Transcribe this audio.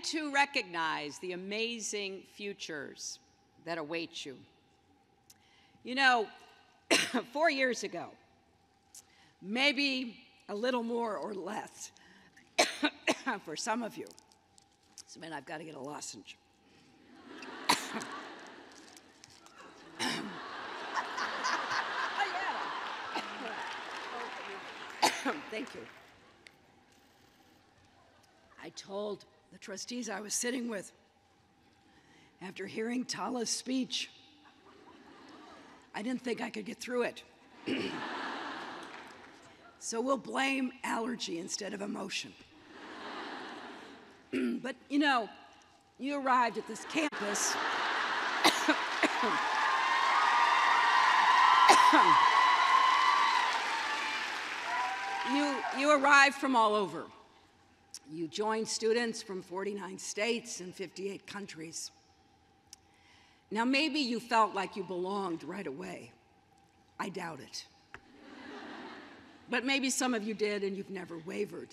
to recognize the amazing futures that await you. You know, 4 years ago, maybe a little more or less for some of you. So, man, I've got to get a lozenge. Thank you. I told the trustees I was sitting with, after hearing Tala's speech, I didn't think I could get through it. So we'll blame allergy instead of emotion. But you know, you arrived at this campus. You arrived from all over. You joined students from 49 states and 58 countries. Now, maybe you felt like you belonged right away. I doubt it. But maybe some of you did, and you've never wavered.